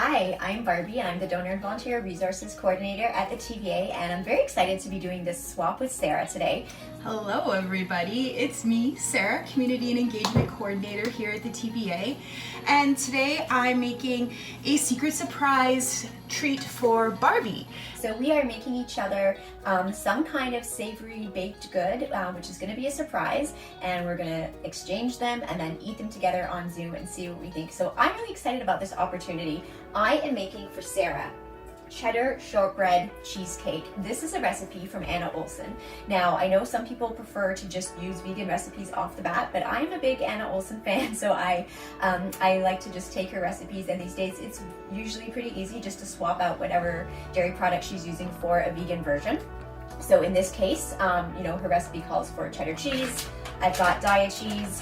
Hi, I'm Barbi and I'm the Donor and Volunteer Resources Coordinator at the TVA, and I'm very excited to be doing this swap with Sarah today. Hello everybody, it's me, Sarah, Community and Engagement Coordinator here at the TVA, and today I'm making a secret surprise treat for Barbi. So we are making each other some kind of savory baked good, which is going to be a surprise, and we're going to exchange them and then eat them together on Zoom and see what we think. So I'm really excited about this opportunity. I am making for Sarah cheddar shortbread cheesecake. This is a recipe from Anna Olson. Now, I know some people prefer to just use vegan recipes off the bat, but I'm a big Anna Olson fan, so I like to just take her recipes, and these days it's usually pretty easy just to swap out whatever dairy product she's using for a vegan version. So in this case, her recipe calls for cheddar cheese. I've got Daya cheese.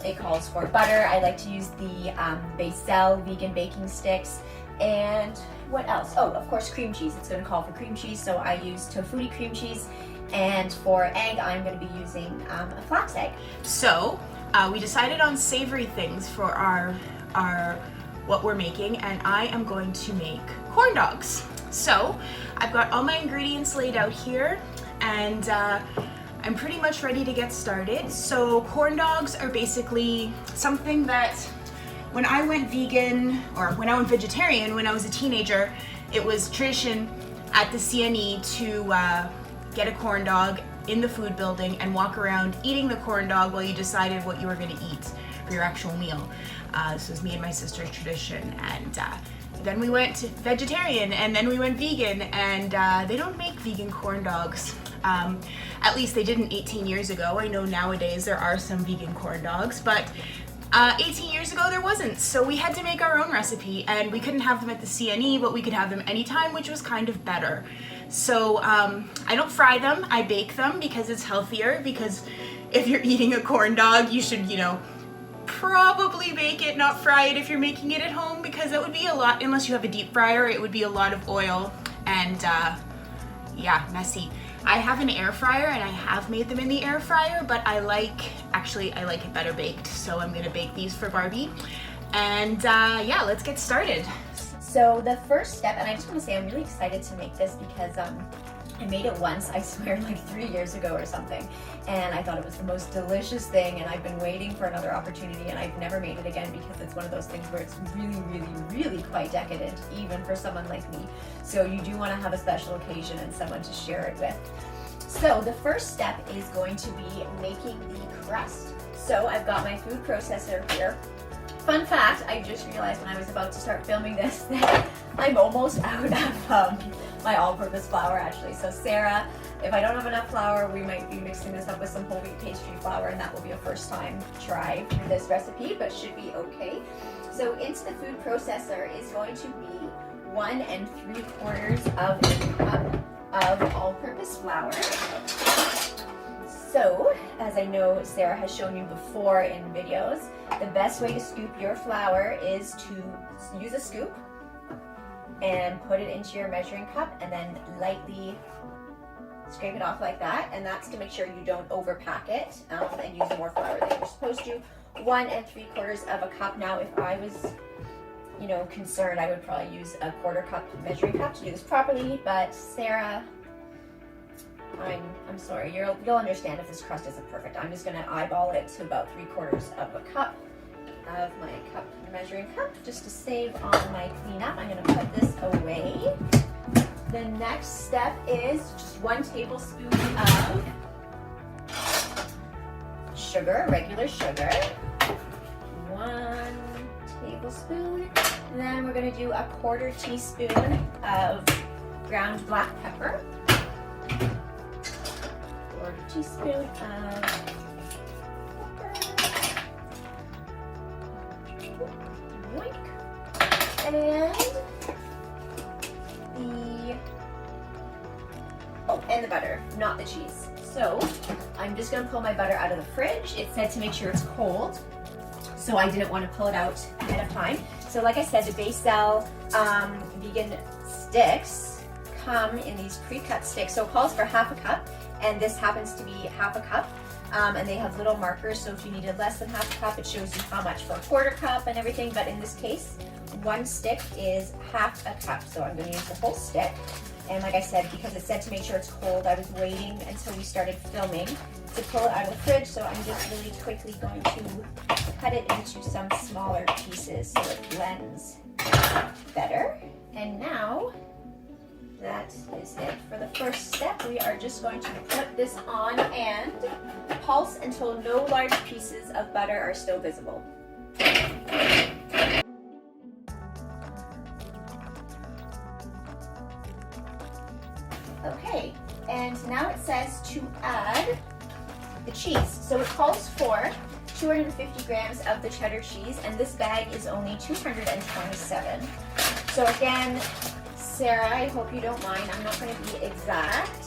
It calls for butter. I like to use the Baicel vegan baking sticks. And what else? Oh, of course, cream cheese. It's going to call for cream cheese, so I use tofutti cream cheese. And for egg, I'm going to be using a flax egg. So we decided on savory things for our what we're making, and I am going to make corn dogs. So I've got all my ingredients laid out here, and I'm pretty much ready to get started. So corn dogs are basically something that when I went vegan, or when I went vegetarian when I was a teenager, it was tradition at the CNE to get a corn dog in the food building and walk around eating the corn dog while you decided what you were going to eat for your actual meal. This was me and my sister's tradition, and then we went vegetarian, and then we went vegan, and they don't make vegan corn dogs. At least they didn't 18 years ago. I know nowadays there are some vegan corn dogs, but 18 years ago there wasn't, so we had to make our own recipe, and we couldn't have them at the CNE, but we could have them anytime, which was kind of better. So I don't fry them, I bake them because it's healthier, because if you're eating a corn dog, you should, probably bake it, not fry it if you're making it at home, because it would be a lot, unless you have a deep fryer, it would be a lot of oil and messy. I have an air fryer and I have made them in the air fryer, but I like it better baked, so I'm gonna bake these for Barbi. And let's get started. So the first step, and I just want to say I'm really excited to make this because I made it once, I swear, like 3 years ago or something, and I thought it was the most delicious thing, and I've been waiting for another opportunity, and I've never made it again because it's one of those things where it's really, really, really quite decadent, even for someone like me. So you do want to have a special occasion and someone to share it with. So the first step is going to be making the crust. So I've got my food processor here. Fun fact, I just realized when I was about to start filming this that I'm almost out of my all-purpose flour, actually. So Sarah, if I don't have enough flour, we might be mixing this up with some whole wheat pastry flour, and that will be a first time try for this recipe, but should be okay. So into the food processor is going to be 1 3/4 of a cup of all-purpose flour. So, as I know Sarah has shown you before in videos, the best way to scoop your flour is to use a scoop and put it into your measuring cup and then lightly scrape it off like that, and that's to make sure you don't overpack it and use more flour than you're supposed to. 1 3/4 of a cup. Now, if I was concerned, I would probably use a 1/4 cup measuring cup to do this properly, but Sarah, I'm sorry, you'll understand if this crust isn't perfect. I'm just gonna eyeball it to about 3/4 of a cup of my measuring cup, just to save on my cleanup. I'm gonna put this away. The next step is just 1 tablespoon of sugar, regular sugar. 1 tablespoon. And then we're gonna do a 1/4 teaspoon of ground black pepper. 1/4 teaspoon of pepper. And the butter, not the cheese. So I'm just gonna pull my butter out of the fridge. It said to make sure it's cold, so I didn't want to pull it out ahead of time. So like I said, the Baicel vegan sticks come in these pre-cut sticks. So it calls for 1/2 cup, and this happens to be 1/2 cup. And they have little markers, so if you needed less than 1/2 cup, it shows you how much for a 1/4 cup and everything. But in this case, one stick is half a cup, so I'm going to use the whole stick. And like I said, because it said to make sure it's cold, I was waiting until we started filming to pull it out of the fridge, so I'm just really quickly going to cut it into some smaller pieces so it blends better. And now, that is it for the first step. We are just going to put this on and pulse until no large pieces of butter are still visible. Okay, and now it says to add the cheese. So it calls for 250 grams of the cheddar cheese, and this bag is only 227. So again, Sarah, I hope you don't mind. I'm not going to be exact.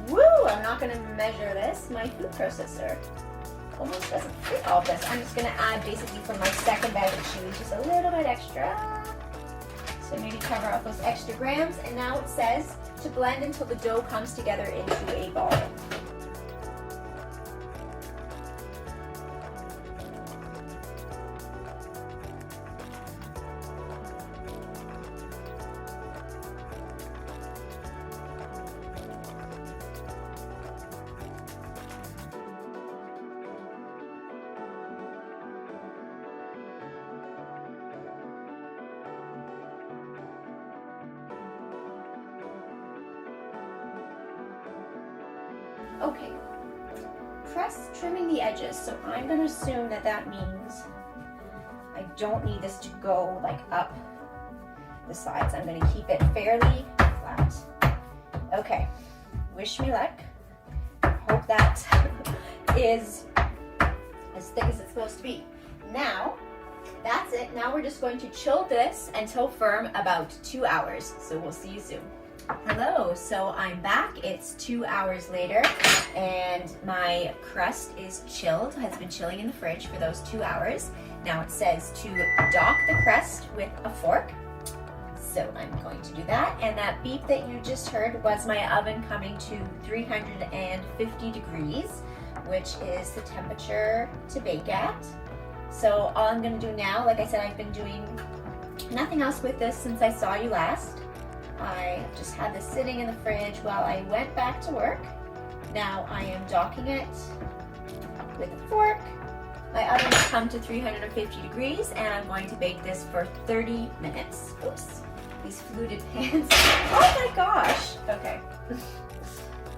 Woo! I'm not going to measure this. My food processor almost doesn't fit all this. I'm just going to add basically from my second bag of cheese just a little bit extra. So maybe cover up those extra grams. And now it says to blend until the dough comes together into a ball. Okay, press trimming the edges. So I'm going to assume that that means I don't need this to go like up the sides. I'm going to keep it fairly flat. Okay, wish me luck. Hope that is as thick as it's supposed to be. Now, that's it. Now we're just going to chill this until firm about 2 hours. So we'll see you soon. Hello, so I'm back. It's 2 hours later and my crust is chilled, has been chilling in the fridge for those 2 hours. Now it says to dock the crust with a fork. So I'm going to do that. And that beep that you just heard was my oven coming to 350 degrees, which is the temperature to bake at. So all I'm going to do now, like I said, I've been doing nothing else with this since I saw you last. I just had this sitting in the fridge while I went back to work. Now I am docking it with a fork. My oven has come to 350 degrees and I'm going to bake this for 30 minutes. Oops, these fluted pans. Oh my gosh. Okay.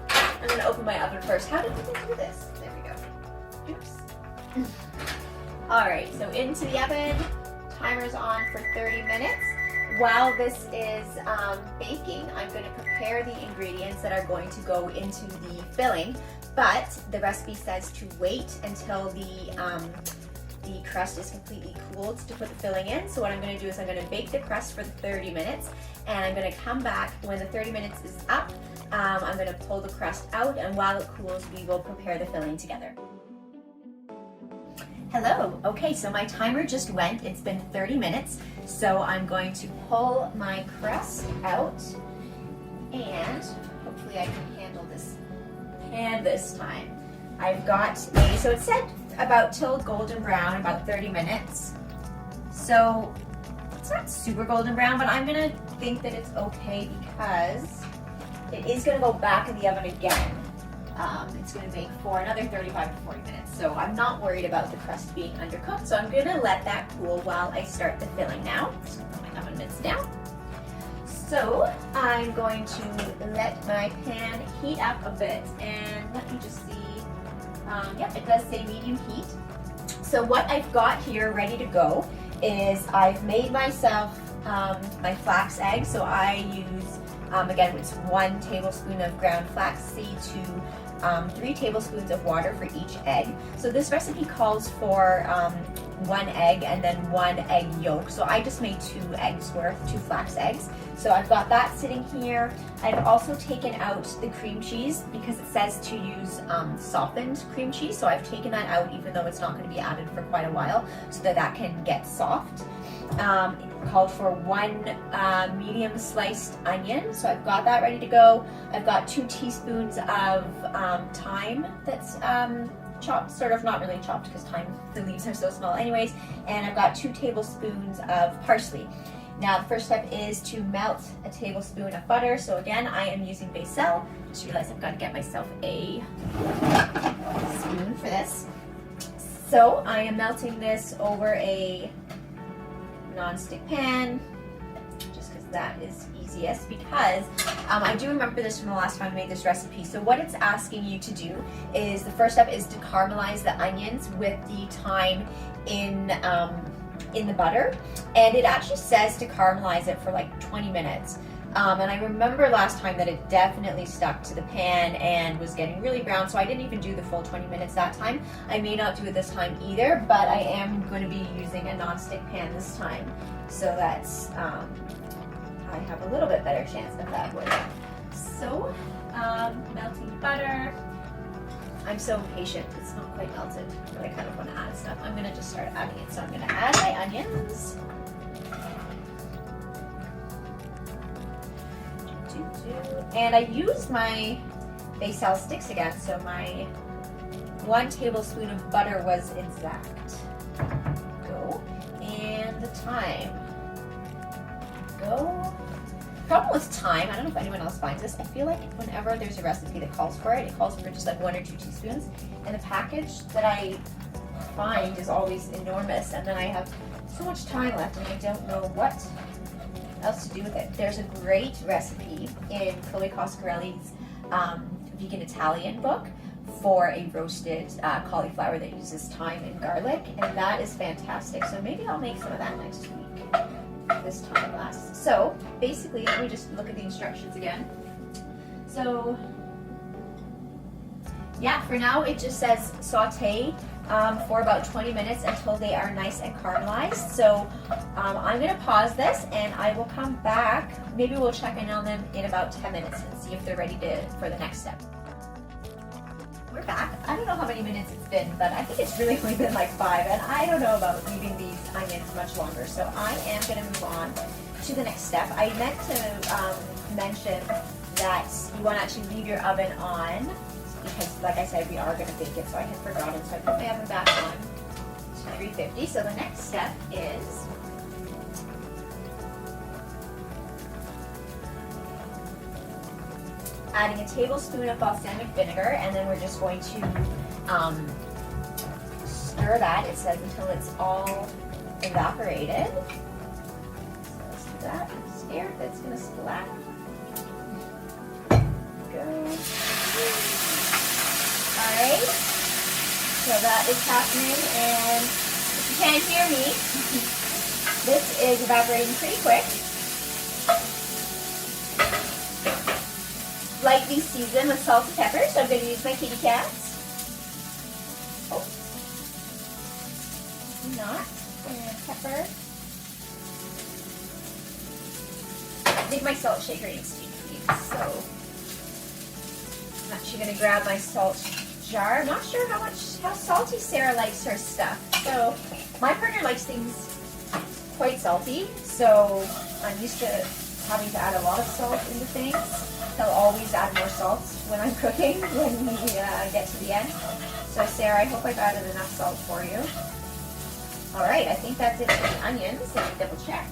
I'm gonna open my oven first. How did we do this? There we go. Oops. All right, so into the oven. Timer's on for 30 minutes. While this is baking, I'm going to prepare the ingredients that are going to go into the filling, but the recipe says to wait until the crust is completely cooled to put the filling in. So what I'm going to do is I'm going to bake the crust for 30 minutes, and I'm going to come back when the 30 minutes is up. I'm going to pull the crust out, and while it cools, we will prepare the filling together. Hello. Okay, so my timer just went. It's been 30 minutes. So I'm going to pull my crust out and hopefully I can handle this pan this time. I've got so it said about till golden brown, about 30 minutes. So it's not super golden brown, but I'm gonna think that it's okay because it is gonna go back in the oven again. It's going to bake for another 35 to 40 minutes. So I'm not worried about the crust being undercooked. So I'm going to let that cool while I start the filling now. Just put my oven mitts down. So I'm going to let my pan heat up a bit. And let me just see. Yep, it does say medium heat. So what I've got here ready to go is I've made myself my flax eggs. So I use, again, it's 1 tablespoon of ground flax seed to 3 tablespoons of water for each egg. So this recipe calls for 1 egg and then 1 egg yolk. So I just made 2 eggs worth, 2 flax eggs. So I've got that sitting here. I've also taken out the cream cheese because it says to use softened cream cheese. So I've taken that out even though it's not going to be added for quite a while so that that can get soft. Called for 1 medium sliced onion, so I've got that ready to go. I've got 2 teaspoons of thyme that's chopped, sort of, not really chopped because the leaves are so small anyways. And I've got 2 tablespoons of parsley. Now the first step is to melt a tablespoon of butter. So again, I am using Becel. Just realized I've got to get myself a spoon for this. So I am melting this over a non-stick pan, just because that is easiest, because I do remember this from the last time I made this recipe. So what it's asking you to do is, the first step is to caramelize the onions with the thyme in the butter, and it actually says to caramelize it for like 20 minutes. And I remember last time that it definitely stuck to the pan and was getting really brown, so I didn't even do the full 20 minutes that time. I may not do it this time either, but I am going to be using a non-stick pan this time, so that's I have a little bit better chance of that working. So, melting butter. I'm so impatient, it's not quite melted, but I kind of want to add stuff. I'm going to just start adding it. So I'm going to add my onions. And I used my Becel sticks again, so my 1 tablespoon of butter was exact. Go. And the thyme. Go. Problem with thyme, I don't know if anyone else finds this, I feel like whenever there's a recipe that calls for it, it calls for just like 1 or 2 teaspoons, and the package that I find is always enormous, and then I have so much time left and I don't know what else to do with it. There's a great recipe in Chloe Coscarelli's vegan Italian book for a roasted cauliflower that uses thyme and garlic, and that is fantastic. So maybe I'll make some of that next week. This time lasts. So basically, let me just look at the instructions again. So yeah, for now it just says saute for about 20 minutes until they are nice and caramelized. So I'm going to pause this and I will come back. Maybe we'll check in on them in about 10 minutes and see if they're ready for the next step. We're back. I don't know how many minutes it's been, but I think it's really only been like 5, and I don't know about leaving these onions much longer. So I am going to move on to the next step. I meant to mention that you want to actually leave your oven on, because like I said, we are going to bake it, so I had forgotten. So I put my oven back on to 350. So the next step is adding a tablespoon of balsamic vinegar, and then we're just going to stir that, it says, until it's all evaporated. So let's do that. I'm scared that's going to splat. Go. Alright, so that is happening, and if you can't hear me, this is evaporating pretty quick. Lightly seasoned with salt and pepper, so I'm going to use my kitty cats. Oh, not, and pepper. I think my salt shaker needs to be clean, so I'm actually going to grab my salt jar. I'm not sure how salty Sarah likes her stuff. So my partner likes things quite salty, so I'm used to having to add a lot of salt into things. He'll always add more salt when I'm cooking, when we get to the end. So Sarah, I hope I've added enough salt for you. Alright, I think that's it for the onions. Let me double check.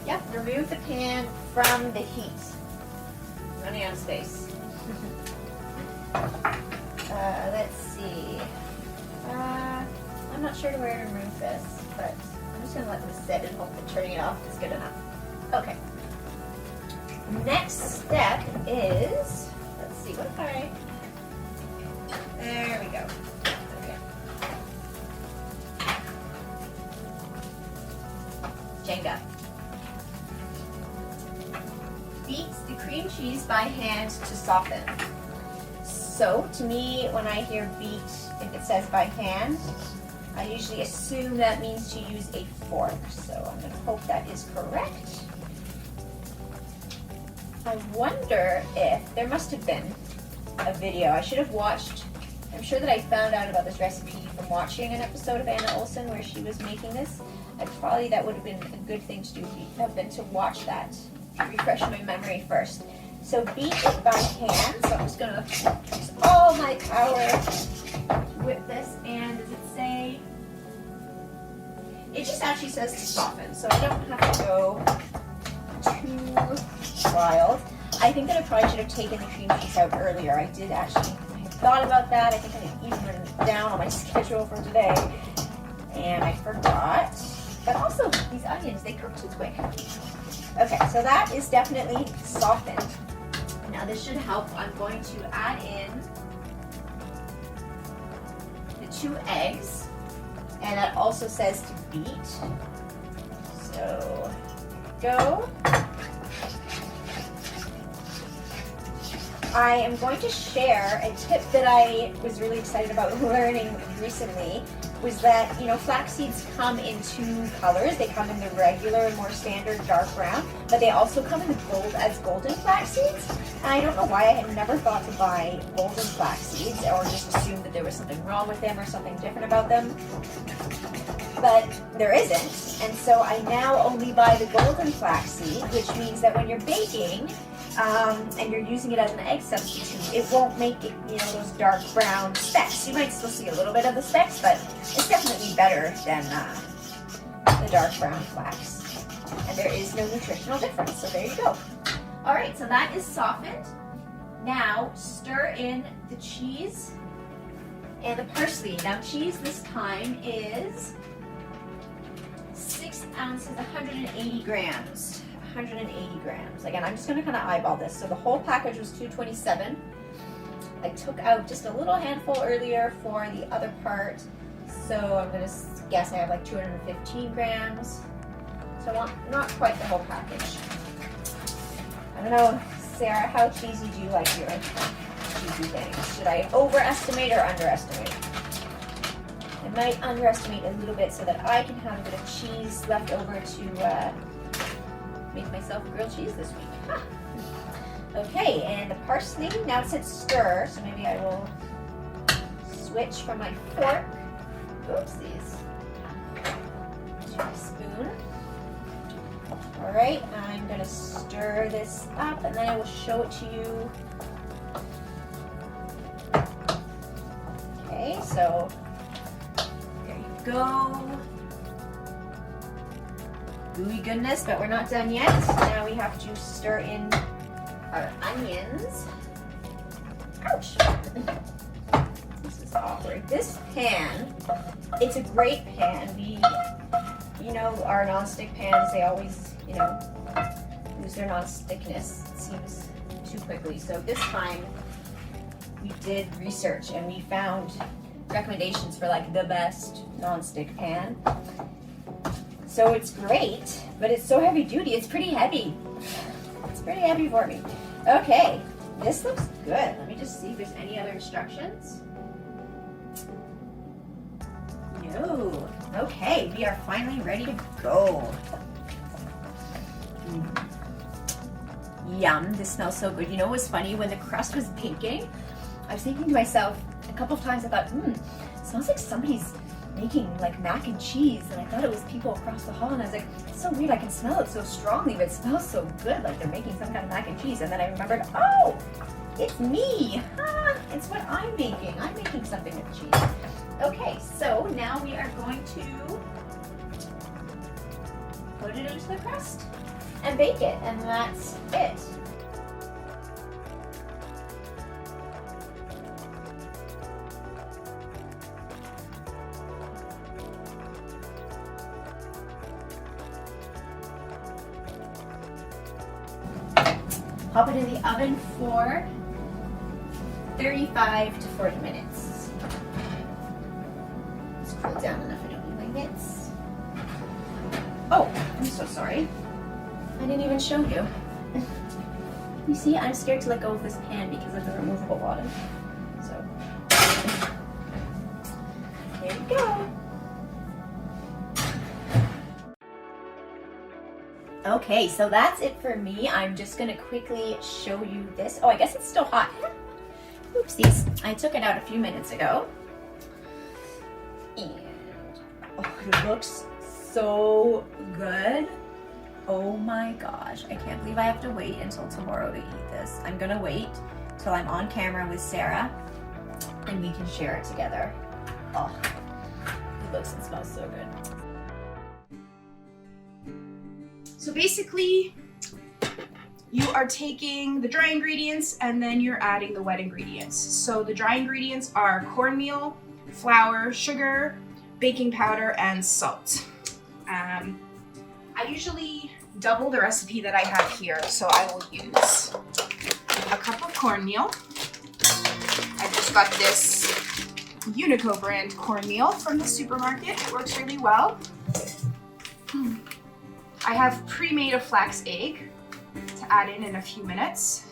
Yep, remove the pan from the heat. Running out of space. Let's see. I'm not sure where to remove this, but I'm just going to let them sit and hope that turning it off is good enough. Okay. Next step is, let's see, what if I, there we go. Okay. Jenga. Beat the cream cheese by hand to soften. So, to me, when I hear beat, if it says by hand, I usually assume that means to use a fork. So, I'm going to hope that is correct. I wonder if there must have been a video. I should have watched. I'm sure that I found out about this recipe from watching an episode of Anna Olsen where she was making this. And probably that would have been a good thing to do, have been to watch that, to refresh my memory first. So beat it by hand. So I'm just gonna use all my power to whip this. And does it say? It just actually says to soften, so I don't have to go too wild. I think that I probably should have taken the cream cheese out earlier. I did actually, I had thought about that. I think I had even written it down on my schedule for today, and I forgot. But also, these onions, they cook too quick. Okay, so that is definitely softened. Now this should help. I'm going to add in the 2 eggs, and that also says to beat. So, go. I am going to share a tip that I was really excited about learning recently, was that, you know, flax seeds come in 2 colors. They come in the regular, more standard dark brown, but they also come in the golden flax seeds. And I don't know why I had never thought to buy golden flax seeds, or just assumed that there was something wrong with them or something different about them. But there isn't, and so I now only buy the golden flax seed, which means that when you're baking, and you're using it as an egg substitute, it won't make it, you know, those dark brown specks. You might still see a little bit of the specks, but it's definitely better than the dark brown flax. And there is no nutritional difference, so there you go. All right, so that is softened. Now stir in the cheese and the parsley. Now cheese this time is 6 ounces, 180 grams. 180 grams. Again, I'm just going to kind of eyeball this. So the whole package was $2.27. I took out just a little handful earlier for the other part. So I'm going to guess I have like 215 grams. So not quite the whole package. I don't know, Sarah, how cheesy do you like your cheesy things? Should I overestimate or underestimate? I might underestimate a little bit so that I can have a bit of cheese left over to make myself grilled cheese this week. Huh. Okay, and the parsley, now it said stir, so maybe I will switch from my fork, oopsies, to a spoon. All right, I'm gonna stir this up and then I will show it to you. Okay, so there you go. Gooey goodness, but we're not done yet. Now we have to stir in our onions. Ouch! This is awkward. This pan, it's a great pan. You know, our non-stick pans, they always, you know, lose their non-stickness, it seems, too quickly. So this time we did research and we found recommendations for like the best non-stick pan. So it's great, but it's so heavy duty. It's pretty heavy. It's pretty heavy for me. Okay, this looks good. Let me just see if there's any other instructions. No. Okay, we are finally ready to go. Yum, this smells so good. You know what was funny? When the crust was baking, I was thinking to myself a couple of times, I thought, it smells like somebody's making like mac and cheese, and I thought it was people across the hall, and I was like, it's so weird, I can smell it so strongly, but it smells so good, like they're making some kind of mac and cheese. And then I remembered, oh, it's me. It's what I'm making. I'm making something with cheese. Okay, so now we are going to put it into the crust and bake it, and that's it. Pop it in the oven for 35 to 40 minutes. It's cooled down enough I don't need my mitts. Oh, I'm so sorry. I didn't even show you. You see, I'm scared to let go of this pan because of the removable bottom. So, there you go. Okay, so that's it for me. I'm just gonna quickly show you this. Oh, I guess it's still hot. Oopsies, I took it out a few minutes ago. And, oh, it looks so good. Oh my gosh, I can't believe I have to wait until tomorrow to eat this. I'm gonna wait till I'm on camera with Sarah and we can share it together. Oh, it looks and smells so good. So basically, you are taking the dry ingredients and then you're adding the wet ingredients. So the dry ingredients are cornmeal, flour, sugar, baking powder, and salt. I usually double the recipe that I have here, so I will use a cup of cornmeal. I've just got this Unico brand cornmeal from the supermarket. It works really well. I have pre-made a flax egg to add in a few minutes.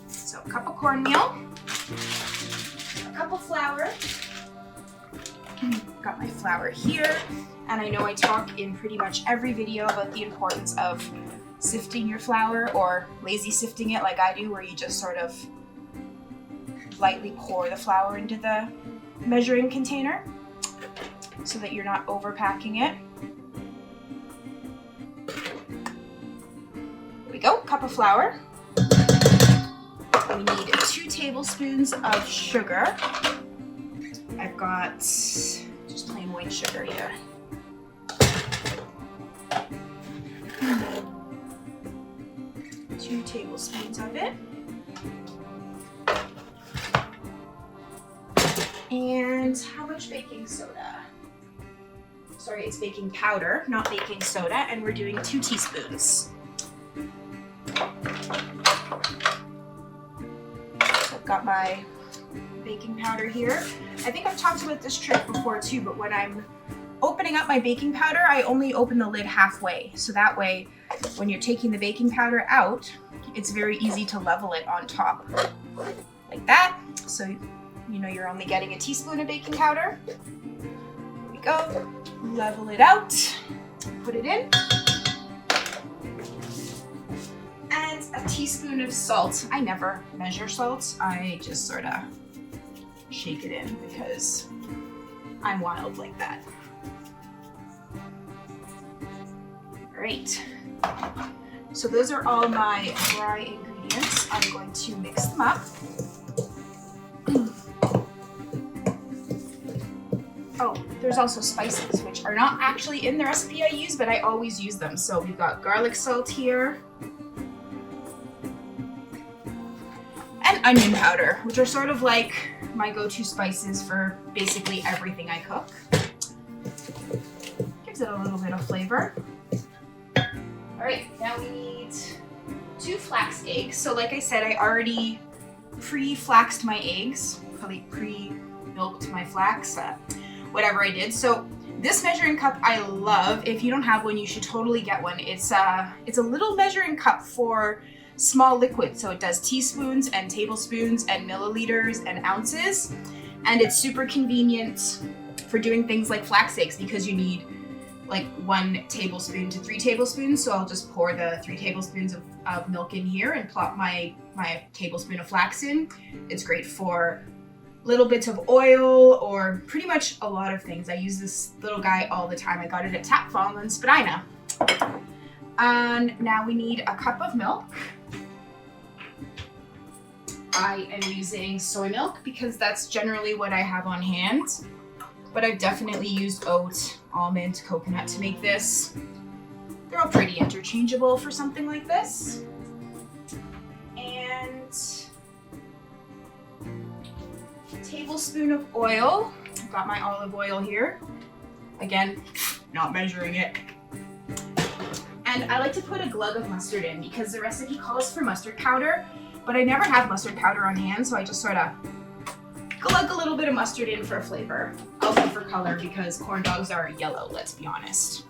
So a cup of cornmeal, a cup of flour. Got my flour here, and I know I talk in pretty much every video about the importance of sifting your flour, or lazy sifting it like I do, where you just sort of lightly pour the flour into the measuring container so that you're not overpacking it. There we go, cup of flour. We need 2 tablespoons of sugar. I've got just plain white sugar here. Two tablespoons of it. And how much baking soda? Sorry, it's baking powder, not baking soda, and we're doing 2 teaspoons. So I've got my baking powder here. I think I've talked about this trick before too, but when I'm opening up my baking powder, I only open the lid halfway. So that way, when you're taking the baking powder out, it's very easy to level it on top. Like that. So you know you're only getting a teaspoon of baking powder. There we go. Level it out. Put it in. And a teaspoon of salt. I never measure salt. I just sort of shake it in because I'm wild like that. Great. So those are all my dry ingredients. I'm going to mix them up. Oh, there's also spices, which are not actually in the recipe I use, but I always use them. So we've got garlic salt here, and onion powder, which are sort of like my go-to spices for basically everything I cook. Gives it a little bit of flavor. All right, now we need 2 flax eggs. So like I said, I already pre-flaxed my eggs, probably pre-milked my flax, whatever I did. So this measuring cup I love. If you don't have one, you should totally get one. It's a little measuring cup for small liquids. So it does teaspoons and tablespoons and milliliters and ounces. And it's super convenient for doing things like flax eggs because you need like 1 tablespoon to 3 tablespoons. So I'll just pour the 3 tablespoons of milk in here and plop my tablespoon of flax in. It's great for little bits of oil or pretty much a lot of things. I use this little guy all the time. I got it at Tapfong and Spadina. And now we need a cup of milk. I am using soy milk because that's generally what I have on hand. But I've definitely used oat, almond, coconut to make this. They're all pretty interchangeable for something like this. And a tablespoon of oil. I've got my olive oil here. Again, not measuring it. And I like to put a glug of mustard in because the recipe calls for mustard powder, but I never have mustard powder on hand, so I just sort of glug a little bit of mustard in for flavor. Also for color because corn dogs are yellow, let's be honest.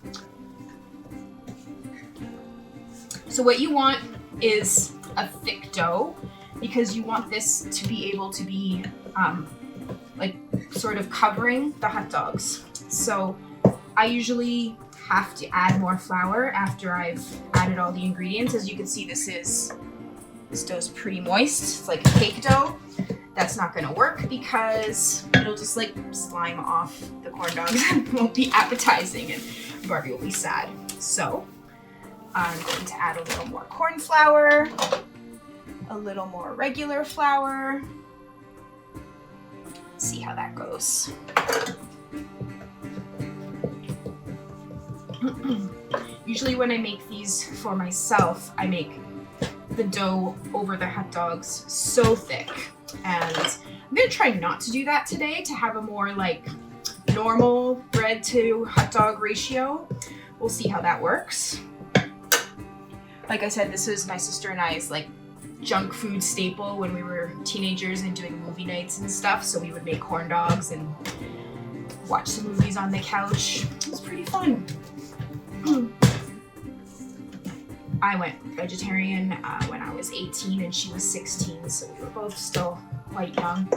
So what you want is a thick dough because you want this to be able to be like sort of covering the hot dogs. So I usually have to add more flour after I've added all the ingredients. As you can see, this dough's pretty moist. It's like a cake dough. That's not gonna work because it'll just like slime off the corn dogs and won't be appetizing. And Barbie will be sad. So I'm going to add a little more corn flour, a little more regular flour. See how that goes. Usually when I make these for myself, I make the dough over the hot dogs so thick. And I'm gonna try not to do that today, to have a more like normal bread to hot dog ratio. We'll see how that works. Like I said, this is my sister and I's like junk food staple when we were teenagers and doing movie nights and stuff. So we would make corn dogs and watch some movies on the couch. It was pretty fun. I went vegetarian when I was 18 and she was 16, so we were both still quite young.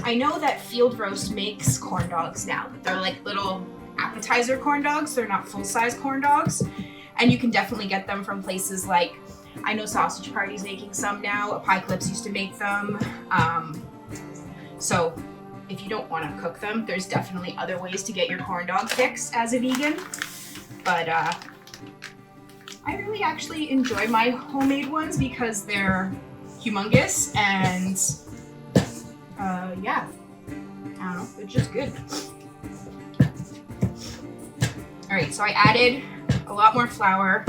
I know that Field Roast makes corn dogs now. They're like little appetizer corn dogs. They're not full-size corn dogs. And you can definitely get them from places like, I know Sausage Party's making some now. Apocalypse used to make them. So if you don't want to cook them, there's definitely other ways to get your corn dog fix as a vegan. But I really actually enjoy my homemade ones because they're humongous and yeah, I don't know, they're just good. All right, so I added a lot more flour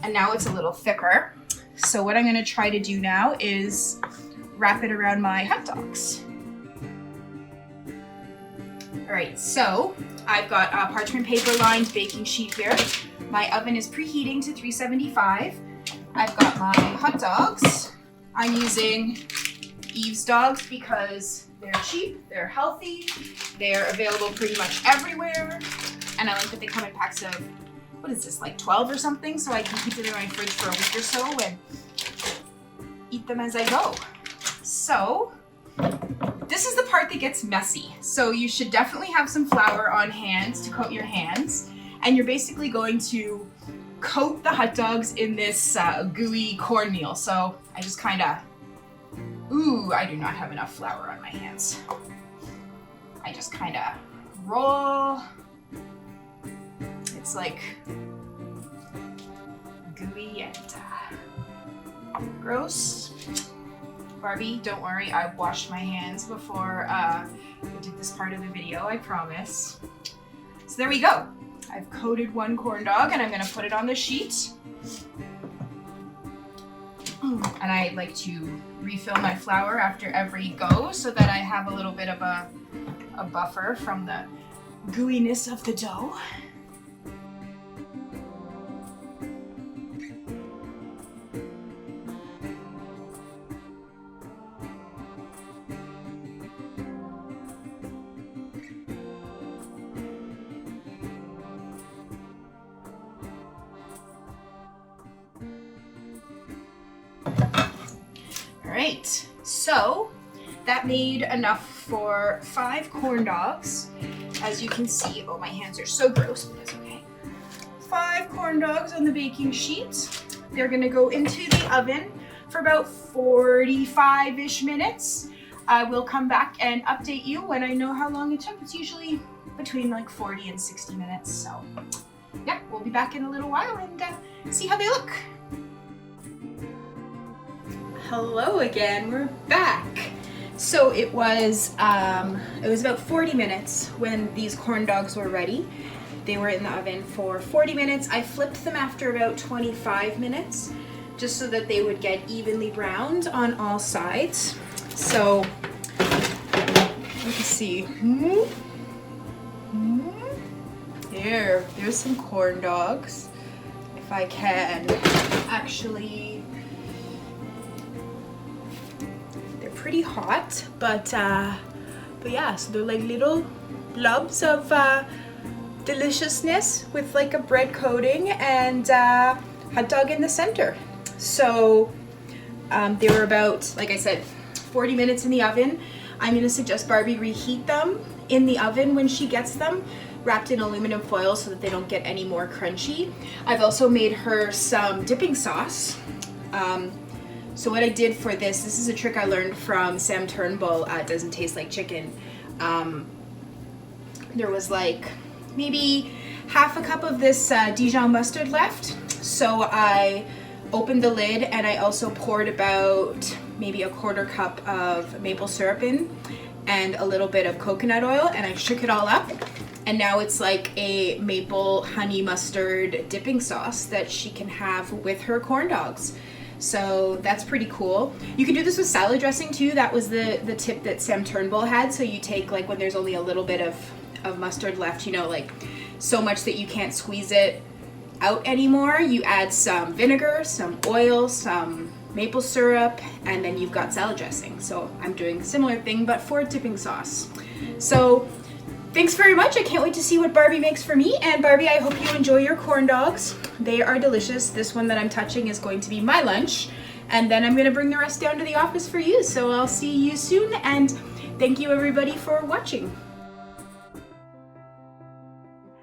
and now it's a little thicker. So what I'm gonna try to do now is wrap it around my hot dogs. All right, so I've got a parchment paper lined baking sheet here. My oven is preheating to 375. I've got my hot dogs. I'm using Eve's Dogs because they're cheap, they're healthy, they're available pretty much everywhere. And I like that they come in packs of, what is this, like 12 or something? So I can keep them in my fridge for a week or so and eat them as I go. So this is the part that gets messy. So you should definitely have some flour on hand to coat your hands. And you're basically going to coat the hot dogs in this gooey cornmeal. So I just kind of, ooh, I do not have enough flour on my hands. I just kind of roll. It's like gooey and gross. Barbie, don't worry, I washed my hands before I did this part of the video, I promise. So there we go. I've coated one corn dog and I'm gonna put it on the sheet. And I like to refill my flour after every go so that I have a little bit of a buffer from the gooiness of the dough. Alright, so that made enough for 5 corn dogs. As you can see, oh, my hands are so gross, but that's okay. 5 corn dogs on the baking sheet. They're gonna go into the oven for about 45-ish minutes. I will come back and update you when I know how long it took. It's usually between like 40 and 60 minutes. So yeah, we'll be back in a little while and see how they look. Hello again, we're back. So it was about 40 minutes when these corn dogs were ready. They were in the oven for 40 minutes. I flipped them after about 25 minutes just so that they would get evenly browned on all sides. So let's see. There's some corn dogs. If I can actually, they're pretty hot, but yeah, so they're like little blobs of deliciousness with like a bread coating and hot dog in the center. So they were about, like I said, 40 minutes in the oven. I'm gonna suggest Barbie reheat them in the oven when she gets them, wrapped in aluminum foil so that they don't get any more crunchy. I've also made her some dipping sauce. So what I did for this is a trick I learned from Sam Turnbull at Doesn't Taste Like Chicken. There was like maybe half a cup of this Dijon mustard left. So I opened the lid and I also poured about maybe a quarter cup of maple syrup in and a little bit of coconut oil, and I shook it all up. And now it's like a maple honey mustard dipping sauce that she can have with her corn dogs. So that's pretty cool. You can do this with salad dressing too. That was the tip that Sam Turnbull had. So you take like when there's only a little bit of mustard left, you know, like so much that you can't squeeze it out anymore. You add some vinegar, some oil, some maple syrup, and then you've got salad dressing. So I'm doing a similar thing, but for dipping sauce. So thanks very much. I can't wait to see what Barbi makes for me. And Barbi, I hope you enjoy your corn dogs. They are delicious. This one that I'm touching is going to be my lunch. And then I'm going to bring the rest down to the office for you. So I'll see you soon. And thank you everybody for watching.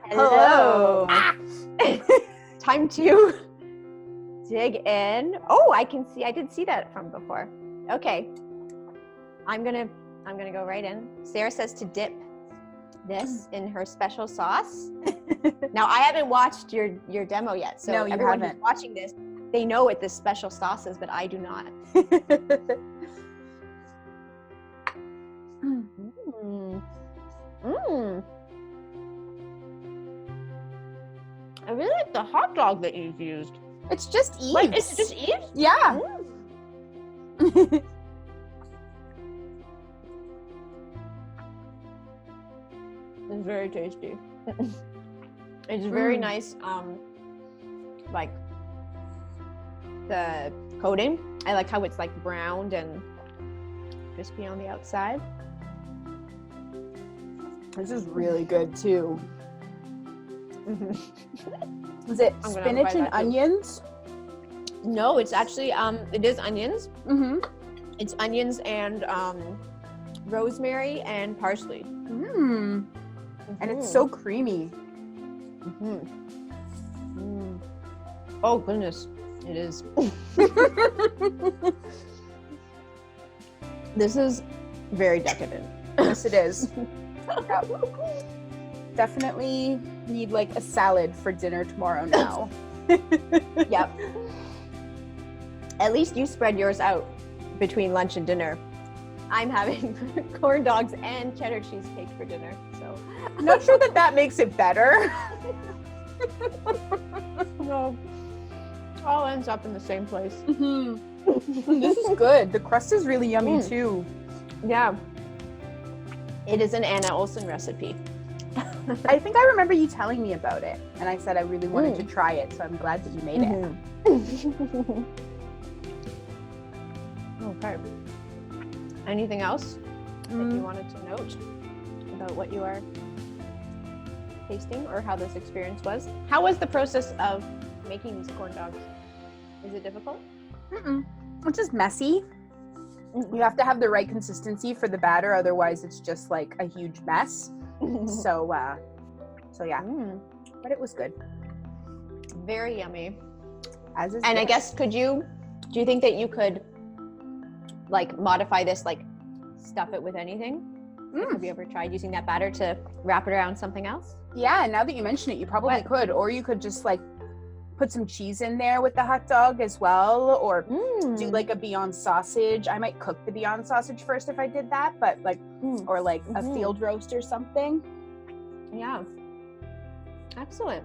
Hello. Time to dig in. Oh, I can see. I did see that from before. Okay. I'm gonna go right in. Sarah says to dip this in her special sauce. Now I haven't watched your demo yet, so No, you everyone haven't. who's watching this, they know what this special sauce is, but I do not. I really like the hot dog that you've used. It's just Eve's. Like, it's just Eve's? Yeah. It's very tasty. It's very nice, like the coating. I like how it's like browned and crispy on the outside. This is really good too. Is it I'm gonna spinach try and that too. onions? No, it's actually it is onions. Mm-hmm. It's onions and rosemary and parsley. Mm. And it's so creamy. Oh goodness, it is. This is very decadent. Yes, it is. Yep. Definitely need like a salad for dinner tomorrow now. Yep. At least you spread yours out between lunch and dinner. I'm having corn dogs and cheddar cheesecake for dinner, so. I'm not sure that makes it better. No, all ends up in the same place. This is good. The crust is really yummy too. Yeah. It is an Anna Olsen recipe. I think I remember you telling me about it, and I said I really wanted to try it, so I'm glad that you made it. Okay. Anything else that you wanted to note about what you are tasting or how this experience was? How was the process of making these corn dogs? Is it difficult? It's just messy. You have to have the right consistency for the batter, otherwise it's just like a huge mess. So yeah, but it was good. Very yummy. As is And I this. guess do you think that you could like modify this, like stuff it with anything? Like, have you ever tried using that batter to wrap it around something else? Yeah, now that you mention it, you probably could, or you could just like put some cheese in there with the hot dog as well, or do like a Beyond sausage. I might cook the Beyond sausage first if I did that, but like, or like a field roast or something. Yeah. Excellent.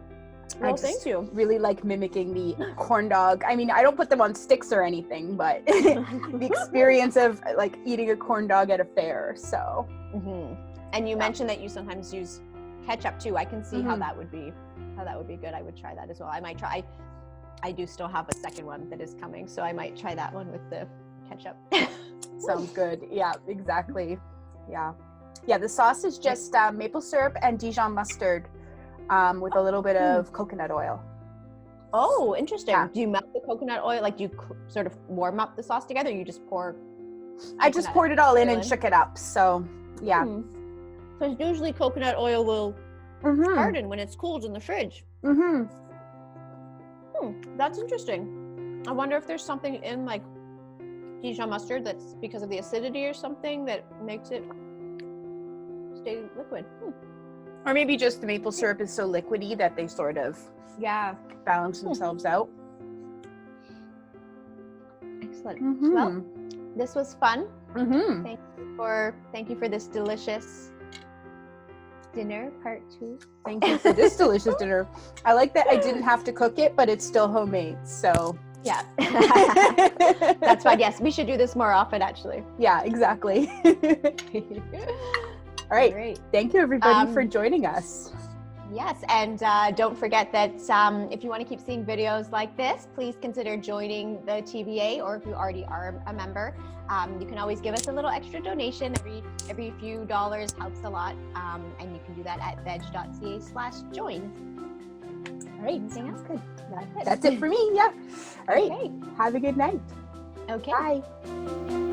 Well, thank you. Really like mimicking the corn dog. I mean, I don't put them on sticks or anything, but the experience of like eating a corn dog at a fair. So. And you mentioned that you sometimes use ketchup too. I can see how that would be good. I would try that as well. I might try. I do still have a second one that is coming, so I might try that one with the ketchup. Sounds good. Yeah, exactly. Yeah. The sauce is just maple syrup and Dijon mustard with a little bit of coconut oil. Oh, interesting. Yeah. Do you melt the coconut oil? Like, do you sort of warm up the sauce together? Or you just pour? I just poured it all in and shook it up. So, yeah. Because usually coconut oil will harden when it's cooled in the fridge. That's interesting. I wonder if there's something in like Dijon mustard that's because of the acidity or something that makes it stay liquid. Or maybe just the maple syrup is so liquidy that they sort of Yeah. balance themselves out. Excellent. Mhm. Well, this was fun. Mhm. Thank you for this delicious dinner, part 2. Thank you for this delicious dinner. I like that I didn't have to cook it, but it's still homemade. So Yeah. That's fine. Yes, we should do this more often, actually. yeah, exactly. All right. Great. Thank you, everybody, for joining us. Yes, and don't forget that if you want to keep seeing videos like this, please consider joining the TVA, or if you already are a member, you can always give us a little extra donation. Every few dollars helps a lot, and you can do that at veg.ca/join. All right. Anything else? Good. That's it for me. Yeah. All right. Okay. Have a good night. Okay. Bye.